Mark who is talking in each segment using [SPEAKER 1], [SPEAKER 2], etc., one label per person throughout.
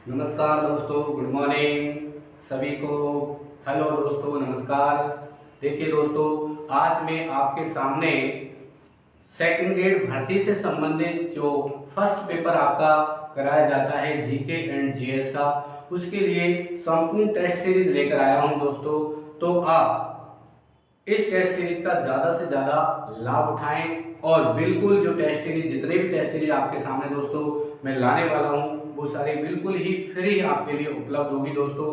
[SPEAKER 1] नमस्कार दोस्तों, good morning सभी को। हेलो दोस्तों, नमस्कार। देखिए दोस्तों, आज मैं आपके सामने सेकंड ग्रेड भर्ती से संबंधित जो फर्स्ट पेपर आपका कराया जाता है जीके एंड जीएस का, उसके लिए संपूर्ण टेस्ट सीरीज लेकर आया हूं दोस्तों। तो आप इस टेस्ट सीरीज का ज़्यादा से ज़्यादा लाभ उठाएं और बिल्कुल जो टेस्ट सीरीज, जितने भी टेस्ट सीरीज आपके सामने दोस्तों मैं लाने वाला हूं, वो सारी बिल्कुल ही फ्री आपके लिए उपलब्ध होगी दोस्तों।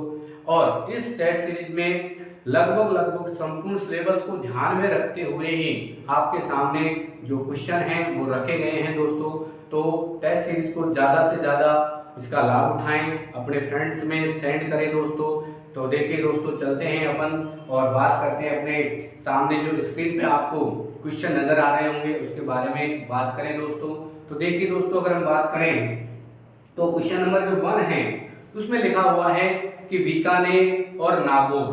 [SPEAKER 1] और इस टेस्ट सीरीज में लगभग संपूर्ण सिलेबस को ध्यान में रखते हुए ही आपके सामने जो क्वेश्चन हैं वो रखे गए हैं दोस्तों। तो टेस्ट सीरीज को ज़्यादा से ज़्यादा इसका लाभ उठाएं, अपने फ्रेंड्स में सेंड करें दोस्तों। तो देखिए दोस्तों, चलते हैं अपन और बात करते हैं अपने सामने जो स्क्रीन पे आपको क्वेश्चन नजर आ रहे होंगे उसके बारे में बात करें दोस्तों। तो देखिए दोस्तों, अगर हम बात करें तो क्वेश्चन नंबर जो 1 है उसमें लिखा हुआ है कि बीकानेर और नागौर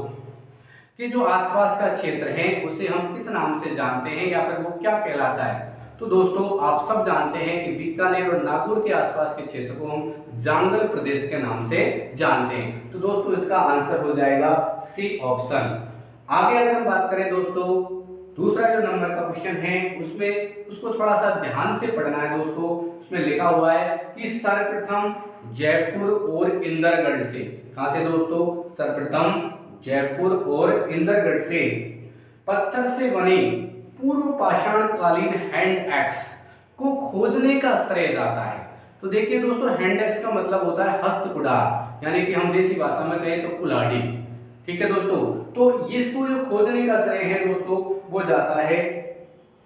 [SPEAKER 1] के जो आसपास का क्षेत्र है उसे हम किस नाम से जानते हैं या फिर वो क्या कहलाता है। तो दोस्तों, आप सब जानते हैं कि बीकानेर और नागौर के आसपास के क्षेत्र को हम जांगल प्रदेश के नाम से जानते हैं। तो दोस्तों, इसका आंसर हो जाएगा सी ऑप्शन। आगे अगर हम बात करें दोस्तों, दूसरा जो नंबर का क्वेश्चन है उसमें उसको थोड़ा सा ध्यान से पढ़ना है दोस्तों। उसमें लिखा हुआ है कि सर्वप्रथम जयपुर और इंदरगढ़ से, कहां से दोस्तों, सर्वप्रथम जयपुर और इंदरगढ़ से पत्थर से बनी पूर्व पाषाण कालीन हैंड एक्स को खोजने का श्रेय जाता है। तो देखिए दोस्तों, हैंड एक्स का मतलब होता है हस्त कुठार, यानी कि हम देसी भाषा में कहें तो कुल्हाड़ी। ठीक है दोस्तों, तो इसको जो खोजने का श्रेय है दोस्तों वो जाता है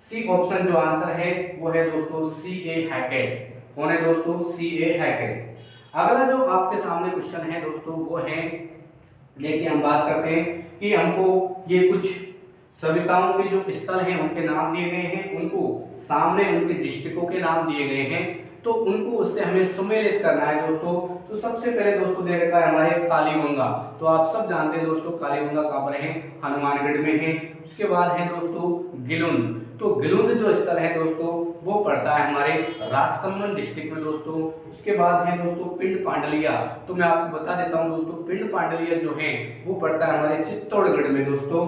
[SPEAKER 1] सी ऑप्शन। जो आंसर है वो है दोस्तों सी ए हैकेट। कौन है दोस्तों, सी ए हैकेट। अगला जो आपके सामने क्वेश्चन है दोस्तों वो है, देखिए हम बात करते हैं कि हमको ये कुछ सविताओं के जो स्थल हैं उनके नाम दिए गए हैं, उनको सामने उनके डिस्ट्रिक्टों के नाम दिए गए हैं, तो उनको उससे हमें सम्मिलित करना है दोस्तों। तो सबसे पहले दोस्तों दे रखा है हमारे कालीबंगा। तो आप सब जानते हैं दोस्तों कालीबंगा कहां पर है, हनुमानगढ़ में है। उसके बाद है दोस्तों गिलुंड। तो गिलुंड जो स्थल है दोस्तों वो पड़ता है हमारे राजसमंद डिस्ट्रिक्ट में दोस्तों। उसके बाद है दोस्तों पिंड पांडलिया। तो मैं आपको बता देता हूं दोस्तों, पिंड पांडलिया जो है वो पड़ता है हमारे चित्तौड़गढ़ में दोस्तों।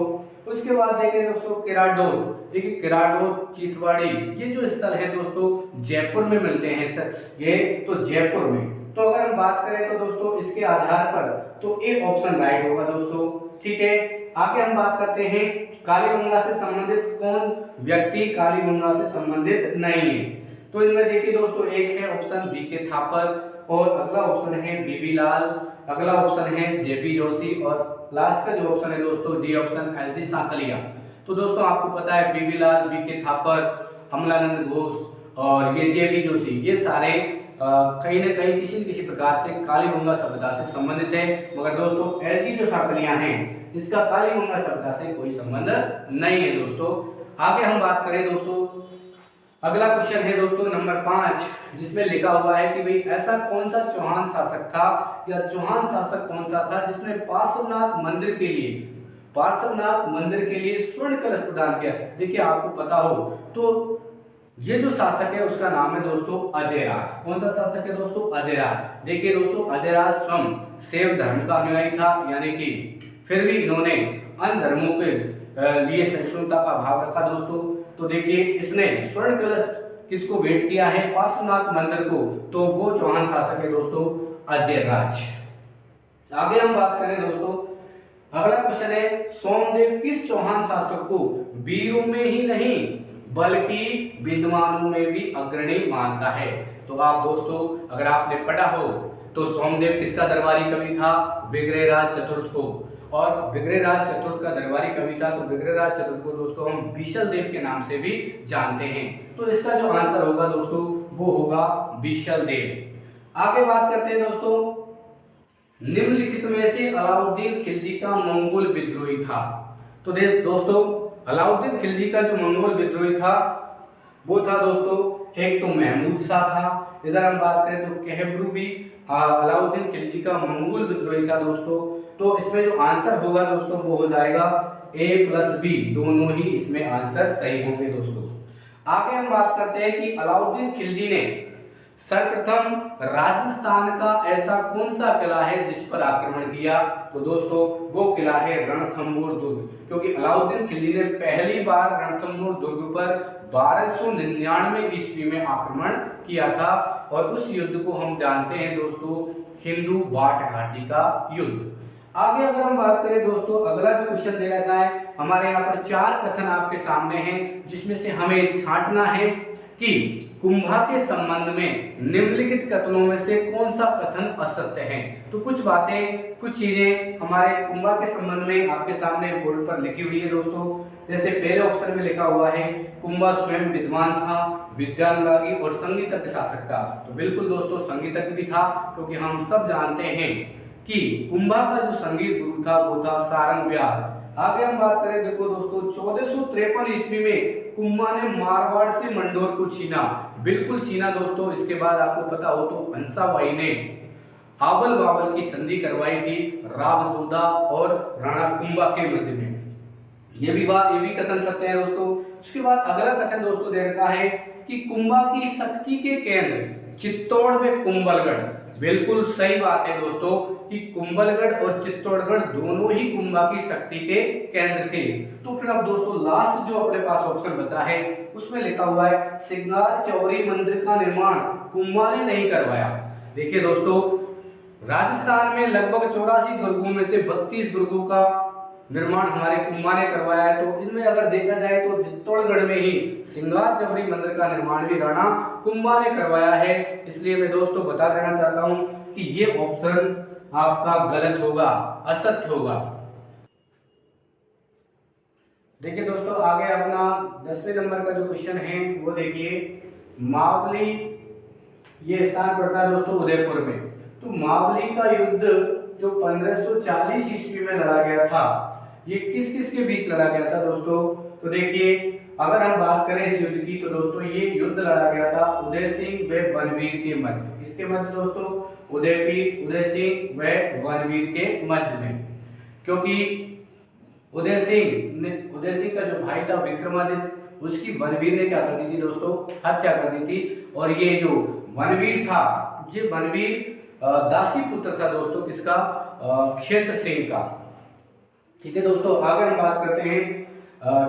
[SPEAKER 1] उसके बाद देखें दोस्तों किराडोर। देखिए किराडोर, चितवाड़ी, ये जो स्थल है दोस्तों जयपुर में मिलते हैं सर, ये तो जयपुर में। तो अगर हम बात करें तो दोस्तों इसके आधार पर तो ए ऑप्शन राइट होगा दोस्तों। ठीक है, आगे हम बात करते हैं कालीबंगा से संबंधित कौन व्यक्ति कालीबंगा से संबंधित नहीं है। तो इनमें देखिए दोस्तों, एक है ऑप्शन बी के थापर और अगला ऑप्शन है बीबी लाल, अगला ऑप्शन है जेपी जोशी और लास्ट का जो ऑप्शन है दोस्तों डी ऑप्शन एसडी सांकलिया। तो दोस्तों आपको पता है बीबी लाल, बी के थापर, अमलानंद घोष और ये जेपी जोशी, ये सारे कहीं ना कहीं किसी न किसी प्रकार से कालीबंगा सभ्यता से संबंधित है। मगर दोस्तों एसडी जो सांकलिया हैं इसका कालीबंगा सभ्यता से कोई संबंध नहीं है दोस्तों। आगे हम बात करें दोस्तों, अगला क्वेश्चन है दोस्तों नंबर 5, जिसमें लिखा हुआ है कि भाई ऐसा कौन सा चौहान शासक था या चौहान शासक कौन सा था जिसने पार्श्वनाथ मंदिर के लिए स्वर्ण कलश प्रदान किया। देखिए आपको पता हो तो ये जो शासक है उसका नाम है दोस्तों अजयराज। कौन सा शासक है दोस्तों, अजयराज। देखिए दोस्तों अजयराज स्वयं शैव धर्म का अनुयायी था, यानी कि फिर भी इन्होंने अन्य धर्मों के लिए सहिष्णुता का भाव रखा दोस्तों। तो देखिए इसने स्वर्ण कलश किसको भेंट किया है, पार्श्वनाथ मंदिर को, तो वो चौहान शासक है दोस्तों अजयराज। आगे हम बात करें दोस्तों, अगला क्वेश्चन है सोमदेव किस चौहान शासक को वीरों में ही नहीं बल्कि विद्वानों में भी अग्रणी मानता है। तो आप दोस्तों अगर आपने पढ़ा हो तो सोमदेव किसका दरबारी कवि था, विग्रहराज चतुर्थ को। और विग्रहराज चतुर्थ का दरबारी कवि था, तो विग्रहराज चतुर्थ को दोस्तों हम बीशल देव के नाम से भी जानते हैं। तो इसका जो आंसर होगा दोस्तों वो होगा बीशल देव। आगे बात करते हैं दोस्तों, निम्नलिखित में से अलाउद्दीन खिलजी का मंगोल विद्रोही था। तो दोस्तों अलाउद्दीन खिलजी का जो मंगोल विद्रोही था वो था दोस्तों, एक तो महमूद शाह था, इधर हम बात करें तो कहबरू भी अलाउद्दीन खिलजी का मंगोल विद्रोही था दोस्तों। तो इसमें जो आंसर होगा दोस्तों वो हो जाएगा ए प्लस बी, दोनों ही इसमें आंसर सही होंगे दोस्तों। आगे हम बात करते हैं कि अलाउद्दीन खिलजी ने सर्वप्रथम राजस्थान का ऐसा कौन सा किला है जिस पर आक्रमण किया? तो दोस्तों वो किला है रणथंभौर दुर्ग, क्योंकि अलाउद्दीन खिलजी ने पहली बार रणथंभौर दुर्ग पर 1299 ईस्वी में आक्रमण किया था और उस युद्ध को हम जानते हैं दोस्तों हिंदू बाट घाटी का युद्ध। आगे अगर हम बात करें दोस्तों, अगला जो क्वेश्चन दे रखा है हमारे यहाँ पर 4 कथन आपके सामने हैं, जिसमें से हमें छांटना है कि कुंभा के संबंध में निम्नलिखित कथनों में से कौन सा कथन असत्य है। तो कुछ बातें, कुछ चीजें हमारे कुंभा के संबंध में आपके सामने बोर्ड पर लिखी हुई है दोस्तों। जैसे पहले ऑप्शन में लिखा हुआ है कुंभा स्वयं विद्वान था, विद्यानुरागी और संगीतज्ञ शासक था। तो बिल्कुल दोस्तों संगीतज्ञ भी था, क्योंकि हम सब जानते हैं कि कुंभा का जो संगीत गुरु था वो था सारंग व्यास। आगे हम बात करें, देखो दोस्तों 1453 ईस्वी में कुंभा ने मारवाड़ से मंडोर को छीना, बिल्कुल छीना दोस्तों। इसके बाद आपको पता हो तो हंसाबाई ने आबल बाबल की संधि करवाई थी रावजोधा और राणा कुंभा के मध्य में। ये भी कथन सत्य है दोस्तों। उसके बाद अगला कथन दोस्तों दे रखा है कि कुंभा की शक्ति के केंद्र चित्तौड़ में कुंभलगढ़, बिल्कुल सही बात है दोस्तों कि कुंभलगढ़ और चित्तौड़गढ़ दोनों ही कुंभा की शक्ति के केंद्र थे। तो फिर अब दोस्तों लास्ट जो अपने पास ऑप्शन बचा है उसमें लिखा हुआ है सिंगार चौरी मंदिर का निर्माण कुंभा ने नहीं करवाया। देखिए दोस्तों राजस्थान में लगभग 84 दुर्गों में से 32 दुर्गों का निर्माण हमारे कुंभा ने करवाया है। तो इनमें अगर देखा जाए तो चित्तौड़गढ़ में ही सिंगार चौरी मंदिर का निर्माण भी राणा कुंभा ने करवाया है। इसलिए मैं दोस्तों बता देना चाहता हूं कि ये ऑप्शन आपका गलत होगा, असत्य होगा। देखिए दोस्तों आगे अपना 10वें नंबर का जो क्वेश्चन है वो देखिए, मावली ये स्थान पड़ता है दोस्तों उदयपुर में। तो मावली का युद्ध जो 1540 ईस्वी में लड़ा गया था, ये किस किस के बीच लड़ा गया था दोस्तों? तो देखिए अगर हम बात करें इस युद्ध की तो दोस्तों ये युद्ध लड़ा गया था उदय सिंह व बनवीर के मध्य। इसके मध्य दोस्तों उदय सिंह व बनवीर के मध्य में, क्योंकि उदय सिंह का जो भाई था विक्रमादित्य, उसकी बनवीर ने क्या कर दी थी दोस्तों? हत्या कर दी थी। और ये जो बनवीर था, ये बनवीर दासी पुत्र था दोस्तों किसका? क्षेत्र सेन का। ठीक है दोस्तों आगे हम बात करते हैं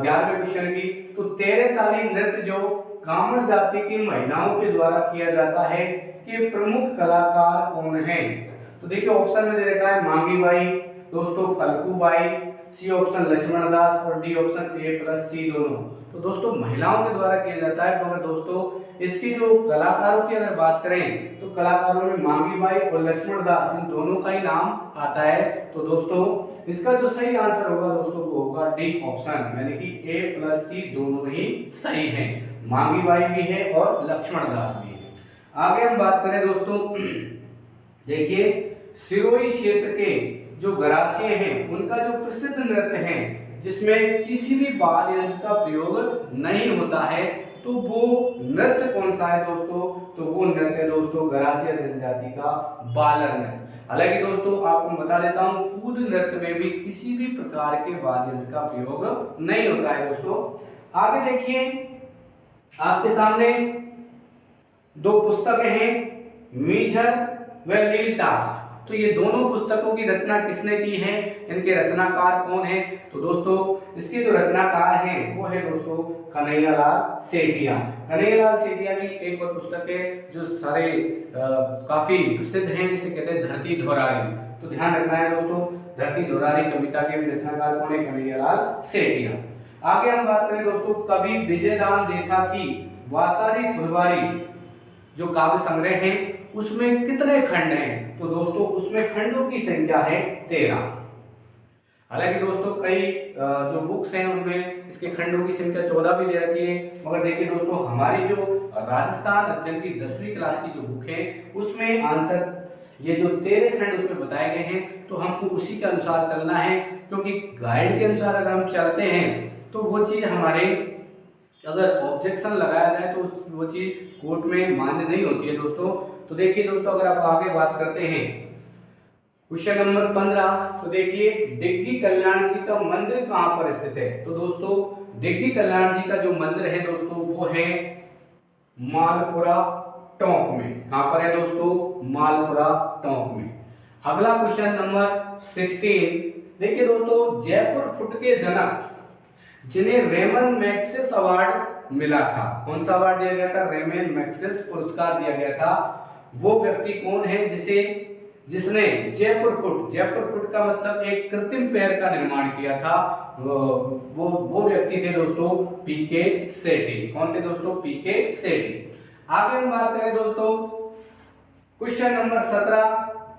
[SPEAKER 1] 11वें क्वेश्चन की। तो तेरे ताली नृत्य जो कामर जाति की महिलाओं के द्वारा किया जाता है कि प्रमुख कलाकार कौन है? तो देखिए ऑप्शन में दे रखा है मांगी बाई, दोस्तों फल्गू बाई, सी ऑप्शन लक्ष्मण दास और D option A plus C दोनों। तो दोस्तों महिलाओं के द्वारा किया जाता है, मगर दोस्तों इसकी जो कलाकारों की अगर बात करें तो कलाकारों में मांगी बाई और लक्ष्मण दास इन दोनों का ही नाम आता है। तो दोस्तों इसका जो सही आंसर होगा दोस्तों वो होगा डी ऑप्शन, यानी कि ए प्लस सी दोनों ही सही हैं, मांगी बाई भी है और लक्ष्मण दास भी है। आगे हम बात करें दोस्तों, देखिए सिरोही क्षेत्र के जो गरासिए हैं उनका जो प्रसिद्ध नृत्य है जिसमें किसी भी वाद्य यंत्र का प्रयोग नहीं होता है, तो वो नृत्य कौन सा है दोस्तों? तो वो नृत्य दोस्तों गरासिया जनजाति का बालर नृत्य। हालांकि दोस्तों आपको बता देता हूं कूद नृत्य में भी किसी भी प्रकार के वाद्य यंत्र का प्रयोग नहीं होता है दोस्तों। आगे देखिए आपके सामने 2 पुस्तकें हैं, मीझर व लीलदास। तो ये दोनों पुस्तकों की रचना किसने की है, इनके रचनाकार कौन है? तो दोस्तों इसके जो रचनाकार हैं वो है दोस्तों कन्हैयालाल सेठिया। कन्हैयालाल सेठिया की एक और पुस्तक है जो सारे काफी प्रसिद्ध है, जिसे कहते हैं धरती धोरारी। तो ध्यान रखना है दोस्तों, धरती धोरारी कविता के रचनाकार कौन है? कन्हैयालाल सेठिया। आगे हम बात करें दोस्तों, कवि विजयदान देथा की वातारी फुलवारी जो काव्य संग्रह है उसमें कितने खंड हैं? तो दोस्तों उसमें खंडों की संख्या है 13। हालांकि दोस्तों कई जो बुक्स हैं उनमें इसके खंडों की संख्या 14 भी दे रखी है, मगर देखिए दोस्तों हमारी जो राजस्थान अध्ययन की 10वीं क्लास की जो बुक है उसमें आंसर ये जो 13 खंड उसमें बताए गए हैं, तो हमको उसी के अनुसार चलना है, क्योंकि गाइड के अनुसार अगर हम चलते हैं तो वो चीज हमारे अगर ऑब्जेक्शन लगाया जाए तो वो चीज कोर्ट में मान्य नहीं होती है दोस्तों। तो देखिए दोस्तों अगर आप आगे बात करते हैं क्वेश्चन नंबर 15, तो देखिए डिग्गी कल्याण जी का मंदिर कहां पर स्थित है? तो दोस्तों डिग्गी कल्याण जी का जो मंदिर है दोस्तों वो है मालपुरा टोंक में। कहां पर है दोस्तों? मालपुरा टोंक में। अगला क्वेश्चन नंबर 16। देखिए दोस्तों, जयपुर फुट के जनक जिन्हें रेमन मैग्सेस अवार्ड मिला था, कौन सा अवार्ड दिया गया था? रेमन मैग्सेस पुरस्कार दिया गया था। वो व्यक्ति कौन है जिसने जयपुर फुट का मतलब एक कृत्रिम पैर का निर्माण किया था? वो व्यक्ति थे दोस्तों पीके सेठी। कौन थे दोस्तों? पीके सेठी। आगे हम बात करें दोस्तों क्वेश्चन नंबर 17।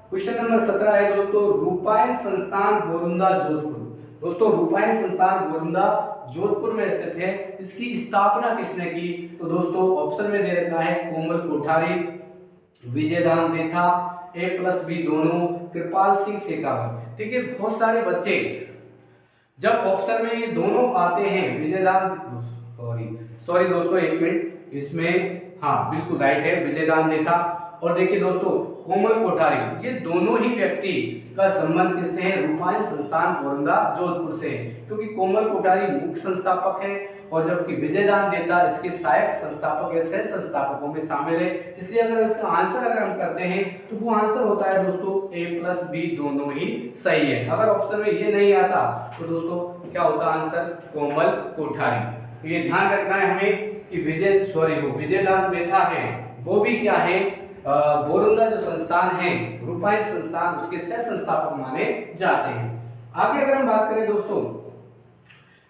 [SPEAKER 1] क्वेश्चन नंबर 17 है दोस्तों, रूपायन संस्थान बोरुंदा जोधपुर। दोस्तों रूपायन संस्थान बोरुंदा जोधपुर में स्थित है। इसकी स्थापना किसने की? तो दोस्तों ऑप्शन में दे रखा है कोमल कोठारी, विजयदान देथा, A+B दोनों, कृपाल सिंह शेखावत। ठीक है, बहुत सारे बच्चे जब ऑप्शन में ये दोनों आते हैं, विजयदान, सॉरी दोस्तों एक मिनट, इसमें हाँ बिल्कुल राइट है, विजयदान देथा। और देखिए दोस्तों कोमल कोठारी, ये दोनों ही व्यक्ति का संबंध किससे है? रूपायन संस्थान बोरुंदा जोधपुर से, क्योंकि कोमल कोठारी मुख्य संस्थापक है और जबकि विजयदान देता इसके सहायक संस्थापक या सह संस्थापकों में शामिल है। इसलिए अगर इसका आंसर अगर हम करते हैं तो वो आंसर होता है दोस्तों A+B दोनों ही सही है। अगर ऑप्शन में ये नहीं आता तो दोस्तों क्या होता आंसर? कोमल कोठारी। तो ये ध्यान रखना है हमें कि विजयदान देता है वो भी क्या है? बोरुंदा जो संस्थान है, रूपायन संस्थान, उसके सह संस्थापक माने जाते हैं। आगे अगर हम बात करें दोस्तों,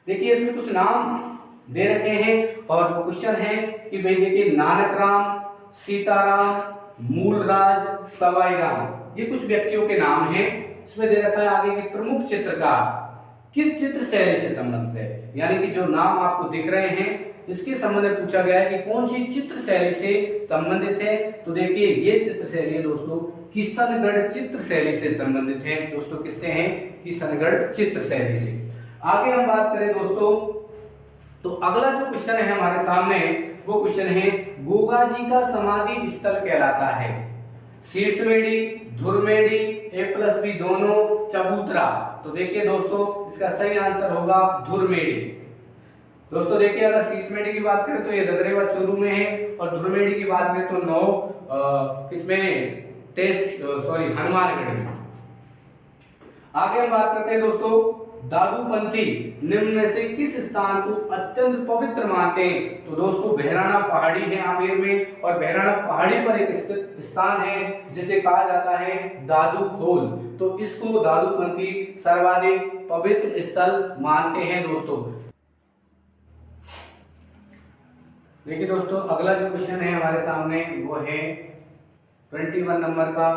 [SPEAKER 1] देखिए इसमें कुछ नाम दे रखे हैं और वो क्वेश्चन है कि भाई देखिए नानकराम, सीताराम, मूलराज, सवाईराम, ये कुछ व्यक्तियों के नाम हैं। इसमें दे रखा है आगे कि प्रमुख चित्रकार किस चित्र शैली से संबंधित है, यानी कि जो नाम आपको दिख रहे हैं इसके संबंध में पूछा गया है कि कौन सी चित्र शैली से संबंधित है। तो देखिए ये चित्र शैली है दोस्तों किशनगढ़ चित्र शैली से संबंधित है। दोस्तों किससे है? किशनगढ़ चित्र शैली से। आगे हम बात करें दोस्तों तो अगला जो क्वेश्चन है हमारे सामने वो क्वेश्चन है गोगा जी का समाधि स्थल कहलाता है शीर्षमेड़ी, धुरमेड़ी, A+B दोनों, चबूतरा। तो देखिए दोस्तों इसका सही आंसर होगा धुरमेड़ी। दोस्तों देखिए अगर शीर्षमेड़ी की बात करें तो ये ददरेवा चूरू में है और धुरमेड़ी की बात करें तो हनुमानगढ़ में। आगे हम बात करते हैं दोस्तों दादूपंथी निम्न में से किस स्थान को अत्यंत पवित्र मानते हैं? तो दोस्तों बहराना पहाड़ी है आमेर में और बहराना पहाड़ी पर एक स्थित स्थान है जिसे कहा जाता है दादू खोल। तो इसको दादूपंथी सर्वाधिक पवित्र स्थल मानते हैं दोस्तों। देखिए दोस्तों अगला जो क्वेश्चन है हमारे सामने वो है 21 नंबर का,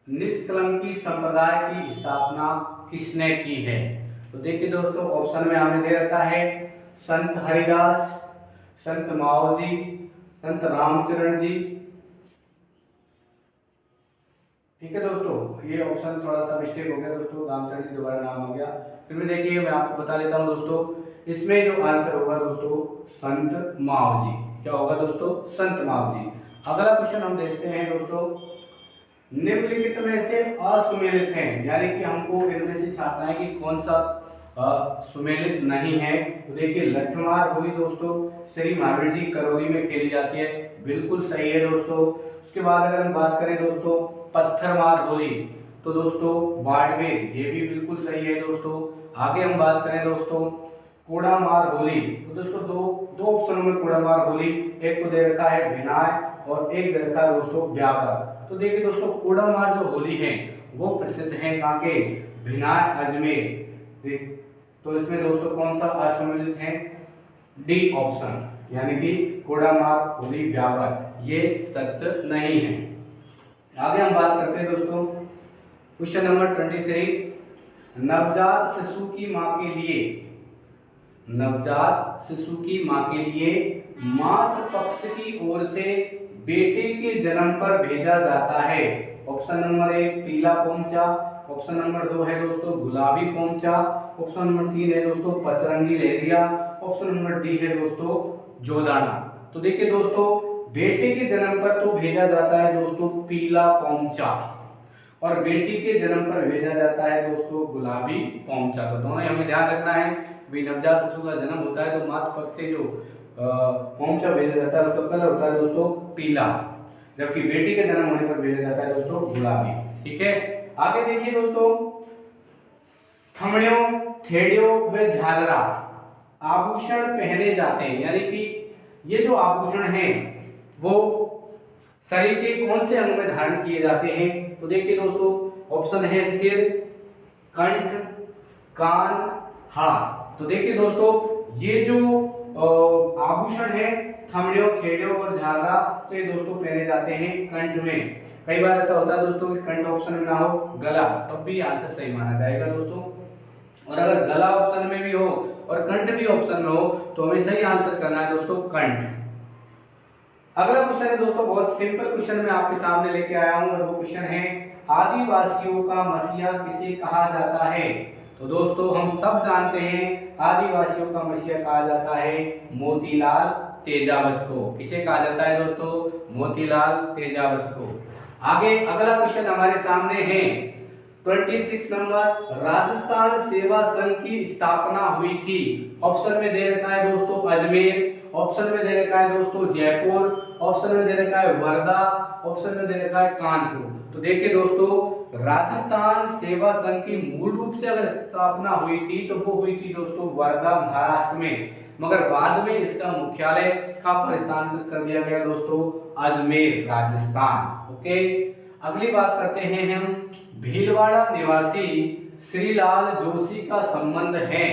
[SPEAKER 1] निष्कलंकी संप्रदाय की स्थापना किसने की है? तो देखिए दोस्तों ऑप्शन में हमें दे रखा है संत हरिदास, संत माओ जी, संत रामचरण जी। ठीक है दोस्तों, ये ऑप्शन थोड़ा सा मिस्टेक हो गया दोस्तों, रामचरण जी दोबारा नाम हो गया। फिर भी देखिए मैं आपको बता देता हूं दोस्तों, इसमें जो आंसर होगा दोस्तों संत माओ जी। क्या होगा दोस्तों? संत माओ जी। अगला क्वेश्चन हम देखते हैं दोस्तों, निम्नलिखित में से असुमेलित है, यानी कि हमको इनमें से छापना है कि कौन सा सुमेलित नहीं है। तो देखिए लठमार होली दोस्तों श्री महावीर जी करौली में खेली जाती है, बिल्कुल सही है दोस्तों। उसके बाद अगर हम बात करें दोस्तों पत्थरमार होली तो दोस्तों बाड़मेर, ये भी बिल्कुल सही है दोस्तों। आगे हम बात करें दोस्तों कोड़ामार होली, तो दोस्तों दो ऑप्शनों में कोड़ामार होली, एक को दे रखा है भिनाय और एक दे रखा है दोस्तों व्यापार। तो देखिए दोस्तों कोड़ामार जो होली है वो प्रसिद्ध है कहाँ के? भिनाय अजमेर। तो इसमें दोस्तों कौन सा असम्मिलित है? डी ऑप्शन, यानी कि कोड़ामार होली व्यापार, ये सत्य नहीं है। आगे हम बात करते हैं दोस्तों क्वेश्चन नंबर 23, नवजात शिशु की मां के लिए, नवजात शिशु की मां के लिए मातृ पक्ष की ओर से बेटे के जन्म पर भेजा जाता है। ऑप्शन नंबर 1 पीला पोंचा, ऑप्शन नंबर 2 है दोस्तों गुलाबी पोंचा, ऑप्शन नंबर 3 है दोस्तों पचरंगी लहरिया, ऑप्शन नंबर डी है दोस्तों जोदाना। तो देखिए दोस्तों बेटे के जन्म पर तो भेजा जाता है दोस्तों पीला पोंचा और बेटी के जन्म पर भेजा जाता है दोस्तों गुलाबी पोंचा। तो दोनों हमें ध्यान रखना है, नवजात शिशु का जन्म होता है तो मातृ पक्ष से जो पोंचा भेजा जाता है उसका कलर होता है दोस्तों पीला, जबकि बेटी के जन्म होने पर भेजा जाता है दोस्तों गुलाबी। ठीक है, आगे देखिए दोस्तों, थमड़ियों, थेड़ियों व झालरा आभूषण पहने जाते हैं, यानी कि ये जो आभूषण हैं वो शरीर के कौन से अंग में धारण किए जाते हैं? तो देखिए दोस्तों, ऑप्शन है सिर, कंठ, कान, हाथ। तो देखिए दोस्तों, ये जो आभूषण है थमड़ियों, थेड़ियों और झालरा, तो ये दोस्तों पहने जाते हैं कंठ में। कई बार ऐसा होता है दोस्तों कि कंठ ऑप्शन में ना हो, गला, तब भी आंसर सही माना जाएगा दोस्तों। और अगर गला ऑप्शन में भी हो और कंठ भी ऑप्शन में हो तो हमें सही आंसर करना है दोस्तों कंठ। अगला क्वेश्चन है दोस्तों, बहुत सिंपल क्वेश्चन मैं आपके सामने लेके आया हूं, और वो क्वेश्चन है आदिवासियों का मसीहा किसे कहा जाता है? तो दोस्तों हम सब जानते हैं आदिवासियों का मसीहा कहा जाता है मोतीलाल तेजावत को। किसे कहा जाता है दोस्तों? मोतीलाल तेजावत को। आगे अगला क्वेश्चन हमारे सामने है 26 नंबर, राजस्थान सेवा संघ की स्थापना हुई थी। ऑप्शन में दे रखा है दोस्तों अजमेर, ऑप्शन में दे रखा है दोस्तों जयपुर, ऑप्शन में दे रखा है वर्धा, ऑप्शन में दे रखा है कानपुर। तो देखिए दोस्तों, राजस्थान सेवा संघ की मूल रूप से अगर स्थापना हुई थी तो वो हुई थी दोस्तों वर्धा महाराष्ट्र में, मगर बाद में इसका मुख्यालय कहां पर स्थानांतरित कर दिया गया दोस्तों? अजमेर राजस्थान। ओके, अगली बात करते हैं हम, भीलवाड़ा निवासी श्रीलाल जोशी का संबंध है,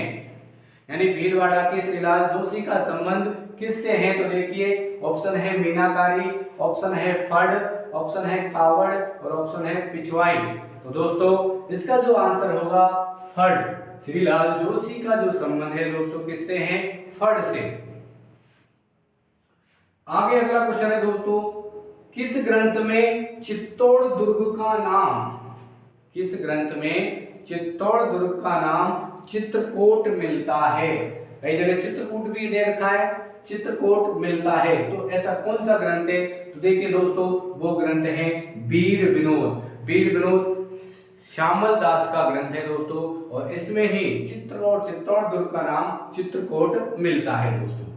[SPEAKER 1] यानी भीलवाड़ा के श्रीलाल जोशी का संबंध किससे है? तो देखिए, ऑप्शन है मीनाकारी, ऑप्शन है फड़, ऑप्शन है कावड़ और ऑप्शन है पिछवाई। तो दोस्तों इसका जो आंसर होगा फड़। श्रीलाल जोशी का जो संबंध है दोस्तों किससे है? फड़ से। आगे अगला क्वेश्चन है दोस्तों, किस ग्रंथ में चित्तौड़ दुर्ग का नाम, किस ग्रंथ में चित्तौड़ दुर्ग का नाम चित्रकूट मिलता है? कई जगह चित्रकूट भी दे रखा है, चित्रकूट मिलता है, तो ऐसा कौन सा ग्रंथ है? तो देखिए दोस्तों, वो ग्रंथ है वीर विनोद। वीर विनोद श्यामल दास का ग्रंथ है दोस्तों, और इसमें ही चित्तौड़ दुर्ग का नाम चित्रकूट मिलता है दोस्तों।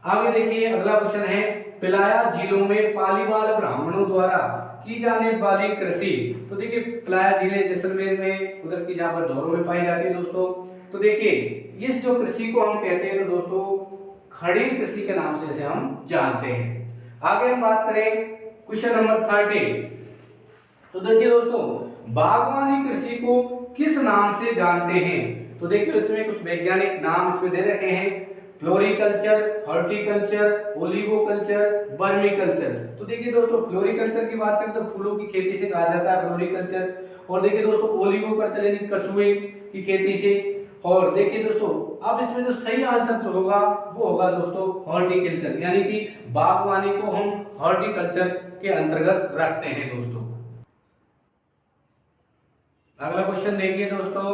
[SPEAKER 1] आगे देखिए अगला क्वेश्चन है, पिलाया झीलों में पालीवाल ब्राह्मणों द्वारा की जाने वाली कृषि। तो देखिए पिलाया झीलें जैसलमेर में, उधर की जहां पर धौरों में पाई जाती है दोस्तों। तो देखिए इस जो कृषि को हम कहते हैं तो दोस्तों खड़ी कृषि के नाम से इसे हम जानते हैं। आगे हम बात करें क्वेश्चन नंबर 30। तो देखिए दोस्तों, बागवानी कृषि को किस नाम से जानते हैं? तो देखिए इसमें कुछ वैज्ञानिक नाम इसमें दे रखे हैं, फ्लोरिकल्चर, हॉर्टिकल्चर, ओलिवोकल्चर, बर्मीकल्चर। तो देखिए दोस्तों, फ्लोरिकल्चर की बात करें तो फूलों की खेती से कहा जाता है फ्लोरिकल्चर, और देखिए दोस्तों ओलिवोकल्चर यानी कछुए की खेती से, और देखिए दोस्तों अब इसमें जो सही आंसर जो होगा वो होगा दोस्तों हॉर्टिकल्चर, यानी कि बागवानी को हम हॉर्टिकल्चर के अंतर्गत रखते हैं दोस्तों। अगला क्वेश्चन देखिए दोस्तों,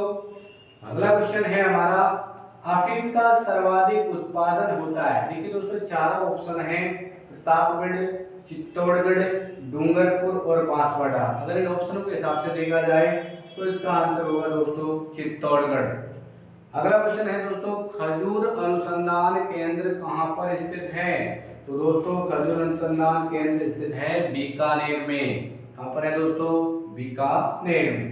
[SPEAKER 1] अगला क्वेश्चन है हमारा, अफीम का सर्वाधिक उत्पादन होता है। देखिए दोस्तों चारों ऑप्शन हैं, प्रतापगढ़, चित्तौड़गढ़, डूंगरपुर और बांसवाड़ा। अगर इन ऑप्शनों के हिसाब से देखा जाए तो इसका आंसर होगा दोस्तों चित्तौड़गढ़। अगला क्वेश्चन है दोस्तों, खजूर अनुसंधान केंद्र कहां पर स्थित है? तो दोस्तों खजूर अनुसंधान केंद्र स्थित है बीकानेर में। कहां पर है दोस्तों? बीकानेर में।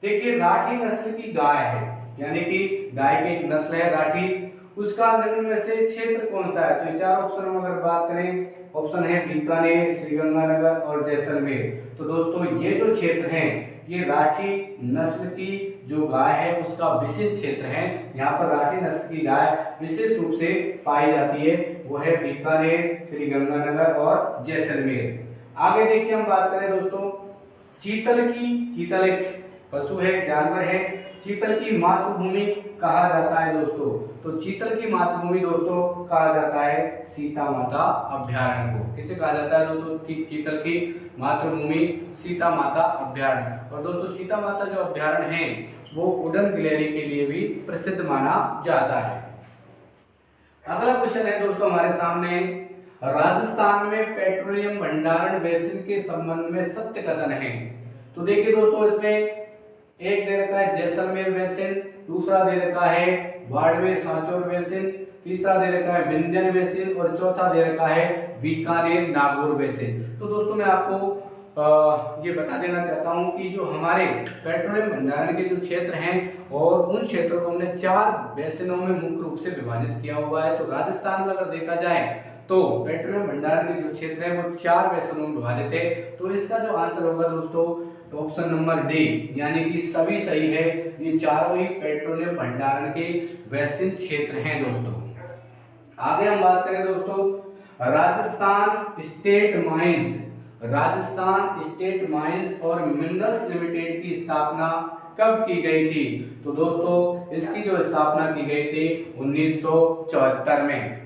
[SPEAKER 1] देखिए राठी नस्ल की गाय है, यानी कि गाय की एक नस्ल है राठी, उसका निम्न में से क्षेत्र कौन सा है? तो चार ऑप्शन में अगर बात करें, ऑप्शन है बीकानेर, श्रीगंगानगर और जैसलमेर। तो दोस्तों ये जो क्षेत्र हैं ये राठी नस्ल की जो गाय है उसका विशेष क्षेत्र है। यहाँ पर राठी नस्ल की गाय विशेष रूप से पाई जाती है, वो है बीकानेर, श्रीगंगानगर और जैसलमेर। आगे देखिए हम बात करें दोस्तों चीतल की, चीतल एक पशु है, जानवर है, चीतल की मातृभूमि कहा जाता है दोस्तों। तो चीतल की मातृभूमि दोस्तों कहा जाता है सीता माता अभ्यारण्य को। किसे कहा जाता है दोस्तों? चीतल की मातृभूमि सीता माता अभ्यारण्य। और दोस्तों सीता माता जो अभ्यारण्य है वो उड़न गिलहरी के लिए भी प्रसिद्ध माना जाता है। अगला क्वेश्चन है दोस्तों हमारे सामने, राजस्थान में पेट्रोलियम भंडारण बेसिन के संबंध में सत्य कथन है। तो देखिए दोस्तों इसमें एक दे रखा है जैसलमेर बेसिन, दूसरा दे रखा है बाड़मेर सांचौर बेसिन, तीसरा दे रखा है विंध्यन बेसिन और चौथा दे रखा है बीकानेर नागौर बेसिन। तो दोस्तों मैं आपको ये बता देना चाहता हूं कि जो हमारे पेट्रोलियम भंडारण के जो क्षेत्र हैं और उन क्षेत्रों को हमने 4 बेसिनों में मुख्य रूप से विभाजित किया हुआ है। तो राजस्थान में अगर देखा जाए तो पेट्रोलियम भंडारण के जो क्षेत्र है वो 4 बेसिनों में विभाजित है। तो इसका जो आंसर होगा दोस्तों ऑप्शन नंबर डी, यानी कि सभी सही है। ये चारों ही पेट्रोलियम भंडारण के बेसिन क्षेत्र हैं दोस्तों। आगे हम बात करें दोस्तों राजस्थान स्टेट माइंस और मिनरल्स लिमिटेड की स्थापना कब की गई थी? तो दोस्तों इसकी जो स्थापना की गई थी 1974 में।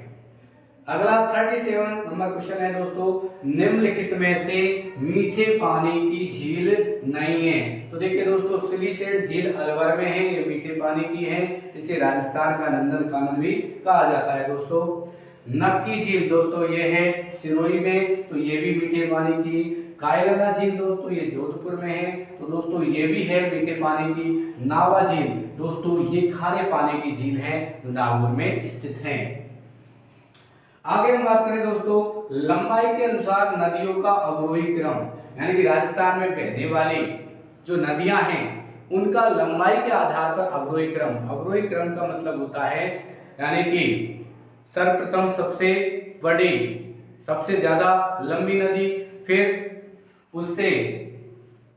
[SPEAKER 1] अगला 37 नंबर क्वेश्चन है दोस्तों, निम्नलिखित में से मीठे पानी की झील नहीं है। तो देखिए दोस्तों सिलिसेट झील अलवर में है, ये मीठे पानी की है, इसे राजस्थान का नंदन कानन भी कहा जाता है दोस्तों। नक्की झील दोस्तों ये है सिरोही में, तो ये भी मीठे पानी की। कायलाना झील दोस्तों ये जोधपुर में है, तो दोस्तों ये भी है मीठे पानी की। नावा झील दोस्तों ये खारे पानी की झील है जो नागौर में स्थित है। आगे हम बात करें दोस्तों लंबाई के अनुसार नदियों का अवरोही क्रम, यानी कि राजस्थान में बहने वाली जो नदियां हैं उनका लंबाई के आधार पर अवरोही क्रम का मतलब होता है यानी कि सर्वप्रथम सबसे बड़ी, सबसे ज्यादा लंबी नदी, फिर उससे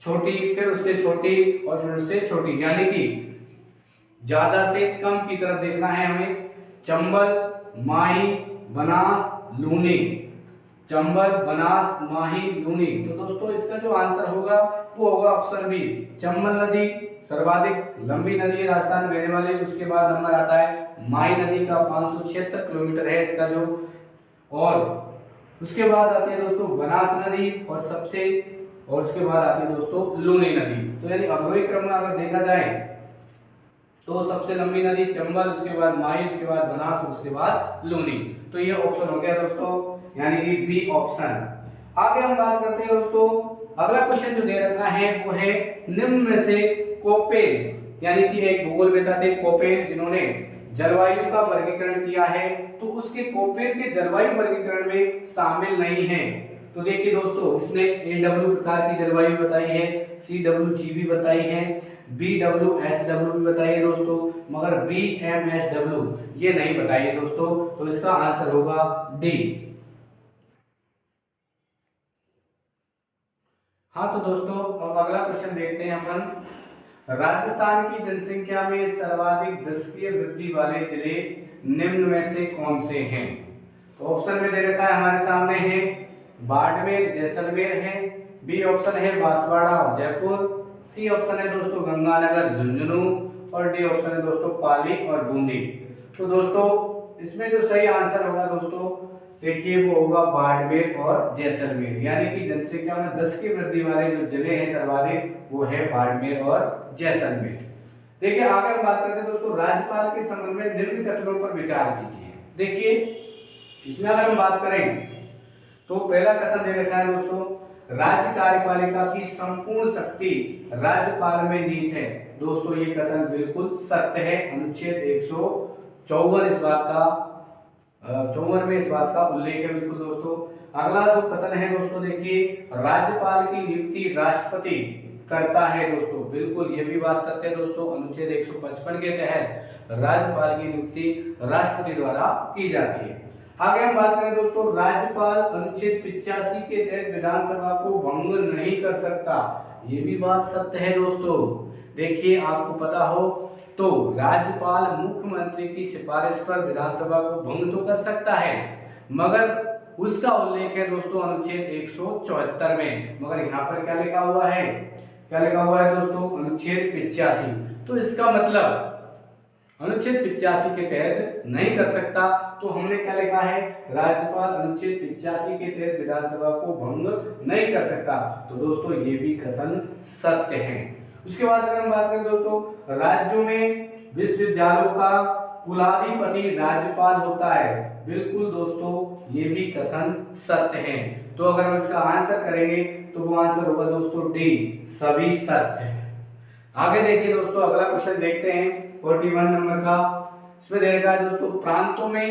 [SPEAKER 1] छोटी, फिर उससे छोटी और फिर उससे छोटी, यानी कि ज्यादा से कम की तरफ देखना है हमें। चंबल, माही, बनास, लूनी, चंबल, बनास, माही, लूनी। तो दोस्तों इसका जो आंसर होगा वो होगा ऑप्शन बी, चंबल नदी सर्वाधिक लंबी नदी है राजस्थान में बहने वाली। उसके बाद नंबर आता है माही नदी का 576 किलोमीटर है इसका जो, और उसके बाद आती है दोस्तों बनास नदी और उसके बाद आती है दोस्तों लूनी नदी। तो यानी अवरोही क्रम में अगर देखा जाए तो सबसे लंबी नदी चंबल, उसके बाद माही, उसके बाद बनास, उसके बाद लूनी। तो ये ऑप्शन हो गया दोस्तों यानी कि बी ऑप्शन। आगे हम बात करते हैं दोस्तों अगला क्वेश्चन जो दे रखा है वो है निम्न में से कोपेन, यानी कि एक भूगोलवेत्ता थे कोपेन जिन्होंने जलवायु का वर्गीकरण किया है, तो उसके कोपेन के जलवायु वर्गीकरण में शामिल नहीं है। तो देखिए दोस्तों इसने AW प्रकार की जलवायु बताई है, CWG बताई है, BWSW भी बताई है दोस्तों, मगर BMSW ये नहीं बताई है दोस्तों। तो इसका आंसर होगा डी। हाँ तो दोस्तों अब अगला क्वेश्चन देखते हैं अपन। राजस्थान की जनसंख्या में सर्वाधिक दशकीय वृद्धि वाले जिले निम्न में से कौन से हैं? तो ऑप्शन में दे रखा है हमारे सामने है बाड़मेर, जैसलमेर है, बी ऑप्शन है बांसवाड़ा और जयपुर, सी ऑप्शन है दोस्तों गंगानगर, झुंझुनू, और डी ऑप्शन है दोस्तों पाली और बूंदी। तो दोस्तों इसमें जो सही आंसर होगा दोस्तों देखिए वो होगा बाड़मेर और जैसलमेर, यानी कि जनसंख्या में 10 की वृद्धि वाले जो जिले हैं सर्वाधिक वो है बाड़मेर और जैसलमेर। देखिए आगे हम बात करते हैं दोस्तों राज्यपाल के संबंध में निम्न कथनों पर विचार कीजिए। देखिए इसमें अगर हम बात करें तो पहला कथन दे रखा है दोस्तों राज्य कार्यपालिका की संपूर्ण शक्ति राज्यपाल में निहित है। दोस्तों ये कथन बिल्कुल सत्य है, अनुच्छेद 154 इस बात का 54 में इस बात का उल्लेख है बिल्कुल दोस्तों। अगला जो कथन है दोस्तों देखिए राज्यपाल की नियुक्ति राष्ट्रपति करता है दोस्तों, बिल्कुल ये भी बात सत्य है दोस्तों। अनुच्छेद 155 के तहत राज्यपाल की नियुक्ति राष्ट्रपति द्वारा की जाती है। आगे हम बात करें दोस्तों राज्यपाल अनुच्छेद 85 के तहत विधानसभा को भंग नहीं कर सकता, ये भी बात सत्य है दोस्तों। देखिए आपको पता हो तो राज्यपाल मुख्यमंत्री की सिफारिश पर विधानसभा को भंग तो कर सकता है, मगर उसका उल्लेख है दोस्तों अनुच्छेद 174 में, मगर यहाँ पर क्या लिखा हुआ है, क्या लिखा हुआ है दोस्तों अनुच्छेद 85। तो इसका मतलब अनुच्छेद 85 के तहत नहीं कर सकता। तो हमने क्या लिखा है राज्यपाल अनुच्छेद 85 के तहत विधानसभा को भंग नहीं कर सकता। तो दोस्तों ये भी कथन सत्य है। उसके बाद अगर हम बात करें दोस्तों राज्यों में विश्वविद्यालयों का कुलाधिपति राज्यपाल होता है, बिल्कुल दोस्तों ये भी कथन सत्य है। तो अगर हम इसका आंसर करेंगे तो वो आंसर होगा दोस्तों डी, सभी सत्य। आगे देखिए दोस्तों अगला क्वेश्चन देखते हैं 41 नंबर का। इसमें दे रखा है दोस्तों प्रांतों में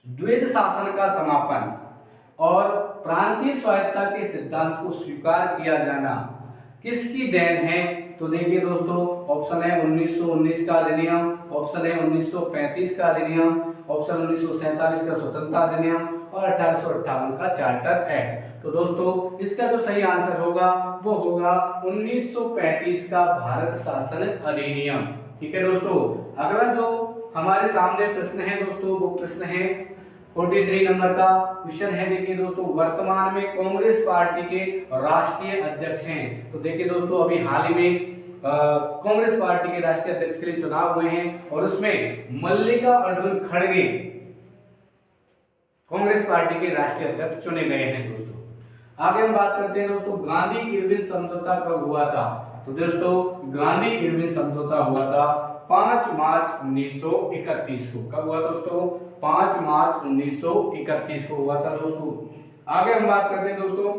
[SPEAKER 1] द्वैध शासन का समापन और प्रांतीय स्वायत्तता के सिद्धांत को स्वीकार किया जाना किसकी देन है? तो देखिए दोस्तों, ऑप्शन है 1919 का अधिनियम, ऑप्शन है 1935 का अधिनियम, ऑप्शन 1947 का स्वतंत्रता अधिनियम और 1858 का चार्टर एक्ट। तो दोस्तों इसका जो सही आंसर होगा वो होगा 1935 का भारत शासन अधिनियम। ठीक है दोस्तों, अगला जो हमारे सामने प्रश्न है दोस्तों वो प्रश्न है 43 नंबर का क्वेश्चन है। देखिए दोस्तों, वर्तमान में कांग्रेस पार्टी के राष्ट्रीय अध्यक्ष हैं। तो देखिए दोस्तों, अभी हाल ही में कांग्रेस पार्टी के राष्ट्रीय अध्यक्ष के लिए चुनाव हुए हैं और उसमें मल्लिकार्जुन खड़गे कांग्रेस पार्टी के राष्ट्रीय अध्यक्ष चुने गए हैं दोस्तों। आगे हम बात करते हैं दोस्तों, गांधी इरविन समझौता कब हुआ था? तो दोस्तों गांधी इरविन समझौता हुआ था 5 मार्च 1931 को। कब हुआ दोस्तों? 5 मार्च 1931 को हुआ था दोस्तों। आगे हम बात करते हैं दोस्तों,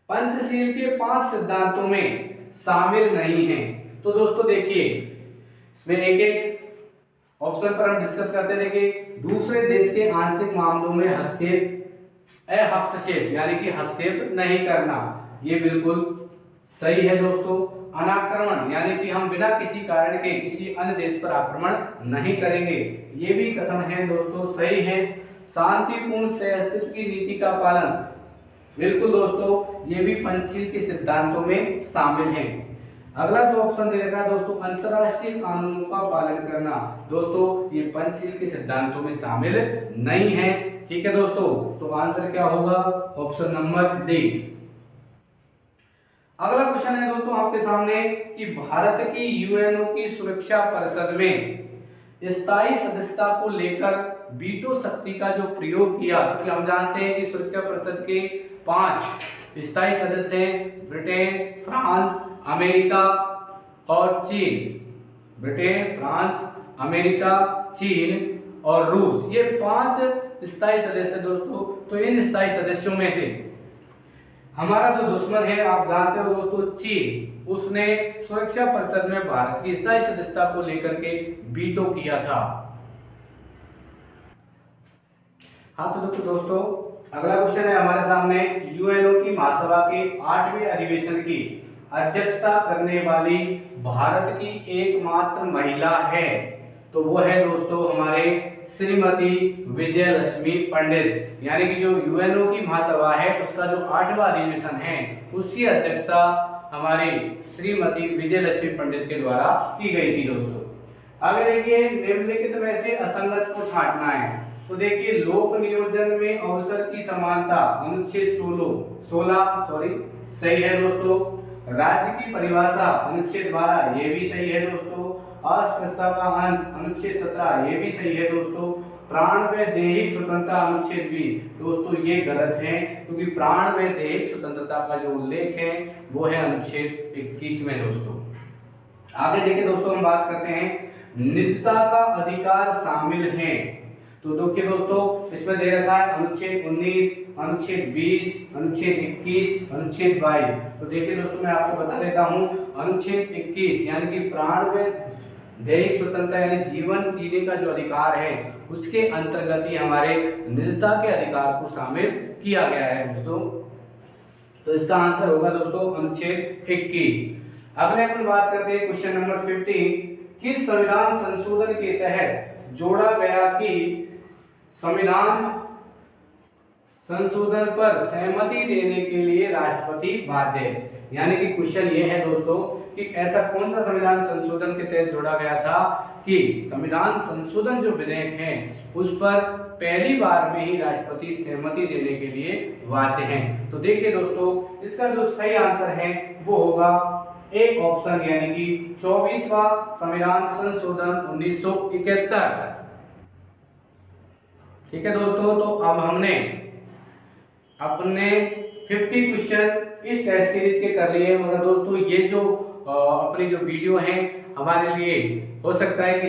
[SPEAKER 1] पंचशील के 5 सिद्धांतों में शामिल नहीं है। तो दोस्तों देखिए, इसमें एक एक ऑप्शन पर हम डिस्कस करते हैं। देखिए, दूसरे देश के आंतरिक मामलों में हस्तक्षेप यानी कि हस्तक्षेप नहीं करना, ये बिल्कुल सही है दोस्तों। अनाक्रमण यानी कि हम बिना किसी कारण के किसी अन्य देश पर आक्रमण नहीं करेंगे, ये भी कथन है दोस्तों, सही है। शांतिपूर्ण सहअस्तित्व की नीति का पालन, बिल्कुल दोस्तों, ये भी पंचशील के सिद्धांतों में शामिल है। अगला जो ऑप्शन दे रखा है दोस्तों, अंतरराष्ट्रीय कानूनों का पालन करना, दोस्तों ये पंचशील के सिद्धांतों में शामिल नहीं है। ठीक है दोस्तों, तो आंसर क्या होगा? Option number D. अगला क्वेश्चन है दोस्तों आपके सामने कि भारत की यूएनओ की सुरक्षा परिषद में स्थायी सदस्यता को लेकर वीटो शक्ति का जो प्रयोग किया, क्योंकि हम जानते हैं कि सुरक्षा परिषद के 5 स्थायी सदस्य हैं, ब्रिटेन, फ्रांस, अमेरिका और चीन। ब्रिटेन, फ्रांस, अमेरिका, चीन और रूस, ये 5 स्थायी सदस्य दोस्तों। तो इन स्थायी सदस्यों में से हमारा जो दुश्मन है आप जानते हो दोस्तों, चीन, उसने सुरक्षा परिषद में भारत की स्थायी सदस्यता को लेकर के वीटो किया था। हाँ तो दोस्तों अगला क्वेश्चन है हमारे सामने, यूएनओ की महासभा के 8वें अधिवेशन की अध्यक्षता करने वाली भारत की एकमात्र महिला है। तो वो है दोस्तों हमारे श्रीमती विजय लक्ष्मी पंडित, यानी कि जो यूएनओ की महासभा है उसका जो 8वां अधिवेशन है उसकी अध्यक्षता हमारी श्रीमती विजय लक्ष्मी पंडित के द्वारा की गई थी दोस्तों। आगे देखिए, निम्नलिखित में से असंगत को छांटना है। तो देखिए, लोक नियोजन में अवसर की समानता अनुच्छेद 16 सही है दोस्तों। राज्य की परिभाषा अनुच्छेद 12 ये भी सही है दोस्तों। अस्पृश्यता का अंत अनुच्छेद 17 ये भी सही है दोस्तों। प्राण व दैहिक स्वतंत्रता अनुच्छेद 20 दोस्तों ये गलत है, क्योंकि प्राण व दैहिक स्वतंत्रता का जो उल्लेख है वो है अनुच्छेद 21 में दोस्तों। आगे देखिए दोस्तों, हम बात करते हैं निजता का अधिकार शामिल है। तो देखिए दोस्तों, इसमें दे रखा है अनुच्छेद 19, अनुच्छेद 20, अनुच्छेद 21, अनुच्छेद 22। तो देखिए दोस्तों, मैं आपको बता देता हूं, अनुच्छेद 21 यानी कि प्राण व दैहिक स्वतंत्रता यानी जीवन जीने का जो अधिकार है उसके अंतर्गत ही हमारे निजता के अधिकार को शामिल किया गया है दोस्तों। तो इसका आंसर होगा दोस्तों अनुच्छेद 21। अगले अपन बात करते हैं क्वेश्चन नंबर 15, किस संविधान संशोधन के तहत जोड़ा गया कि संविधान संशोधन पर सहमति देने के लिए राष्ट्रपति बाध्य है। यानी कि क्वेश्चन ये है दोस्तों कि ऐसा कौन सा संविधान संशोधन के तहत जोड़ा गया था कि संविधान संशोधन जो विधेयक है उस पर पहली बार में ही राष्ट्रपति सहमति देने के लिए बाध्य हैं। तो देखिए दोस्तों, इसका जो सही आंसर है वो होगा एक ऑप्शन, यानी कि 24वां संविधान संशोधन 1971। ठीक है दोस्तों, तो अब हमने अपने 50 क्वेश्चन इस टेस्ट सीरीज के कर लिए, मगर दोस्तों ये जो अपनी जो वीडियो है हमारे लिए हो सकता है कि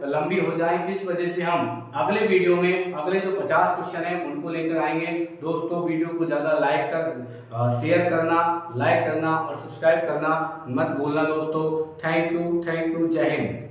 [SPEAKER 1] लंबी हो जाए, इस वजह से हम अगले वीडियो में अगले जो 50 क्वेश्चन हैं उनको लेकर आएंगे दोस्तों। वीडियो को ज़्यादा शेयर करना, लाइक करना और सब्सक्राइब करना मत भूलना दोस्तों। थैंक यू, जय हिंद।